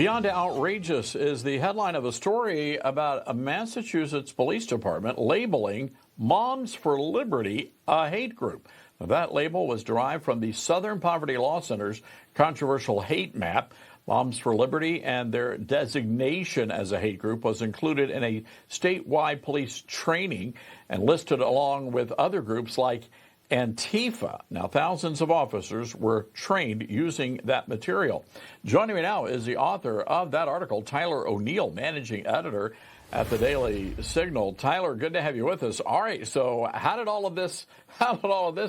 Beyond outrageous is the headline of a story about a Massachusetts police department labeling Moms for Liberty a hate group. Now, that label was derived from the Southern Poverty Law Center's controversial hate map. Moms for Liberty and their designation as a hate group was included in a statewide police training and listed along with other groups like Antifa. Now, thousands of officers were trained using that material. Joining me now is the author of that article, Tyler O'Neill, managing editor at the Daily Signal. Tyler, good to have you with us. All right, so how did all of this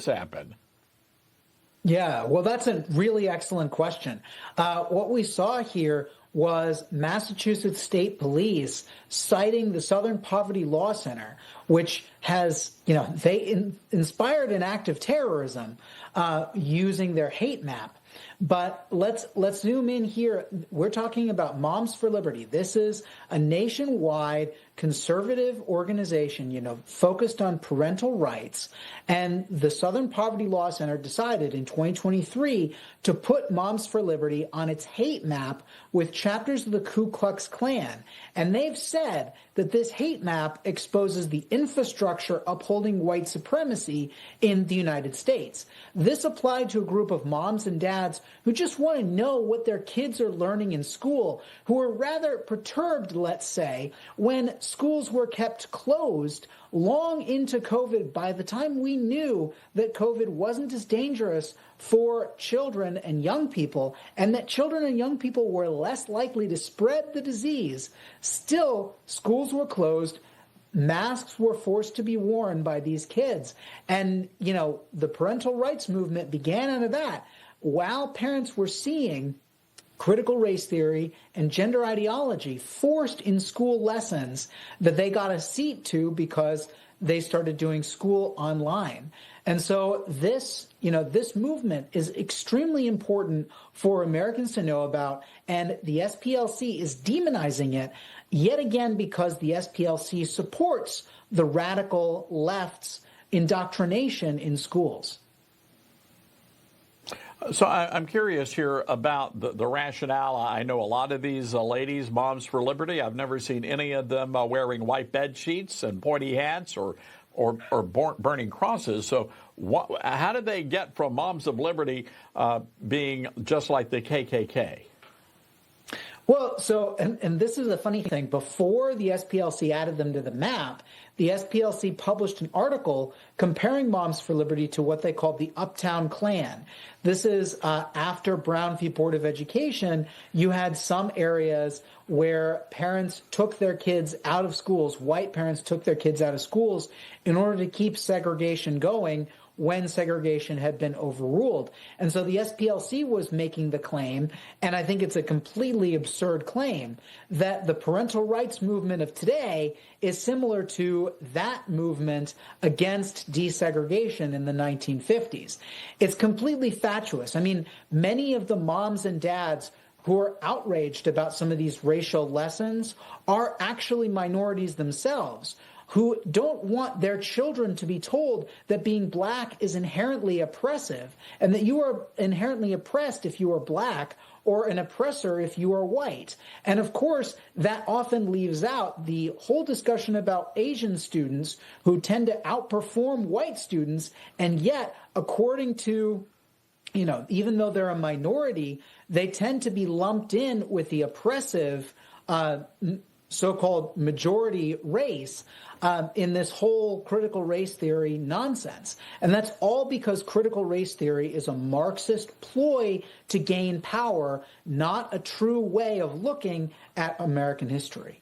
happen? Yeah, well, that's a really excellent question. What we saw here was Massachusetts State Police citing the Southern Poverty Law Center, which has, they inspired an act of terrorism using their hate map. But let's zoom in here. We're talking about Moms for Liberty. This is a nationwide conservative organization, focused on parental rights. And the Southern Poverty Law Center decided in 2023 to put Moms for Liberty on its hate map with chapters of the Ku Klux Klan. And they've said that this hate map exposes the infrastructure upholding white supremacy in the United States. This applied to a group of moms and dads who just want to know what their kids are learning in school, who are rather perturbed, let's say, when schools were kept closed long into COVID by the time we knew that COVID wasn't as dangerous for children and young people, and that children and young people were less likely to spread the disease. Still, schools were closed. Masks were forced to be worn by these kids. And, the parental rights movement began out of that. While parents were seeing critical race theory and gender ideology forced in school lessons that they got a seat to because they started doing school online. And so this movement is extremely important for Americans to know about, and the SPLC is demonizing it yet again because the SPLC supports the radical left's indoctrination in schools. So I'm curious here about the rationale. I know a lot of these ladies, Moms for Liberty, I've never seen any of them wearing white bed sheets and pointy hats or burning crosses. So how did they get from Moms of Liberty being just like the KKK? Well, so, and this is a funny thing. Before the SPLC added them to the map, the SPLC published an article comparing Moms for Liberty to what they called the Uptown Klan. This is after Brown v. Board of Education. You had some areas where parents took their kids out of schools, white parents took their kids out of schools in order to keep segregation going when segregation had been overruled. And so the SPLC was making the claim, and I think it's a completely absurd claim, that the parental rights movement of today is similar to that movement against desegregation in the 1950s. It's completely fatuous. I mean, many of the moms and dads who are outraged about some of these racial lessons are actually minorities themselves, who don't want their children to be told that being black is inherently oppressive and that you are inherently oppressed if you are black or an oppressor if you are white. And of course, that often leaves out the whole discussion about Asian students who tend to outperform white students. And yet, according to, even though they're a minority, they tend to be lumped in with the oppressive so-called majority race in this whole critical race theory nonsense. And that's all because critical race theory is a Marxist ploy to gain power, not a true way of looking at American history.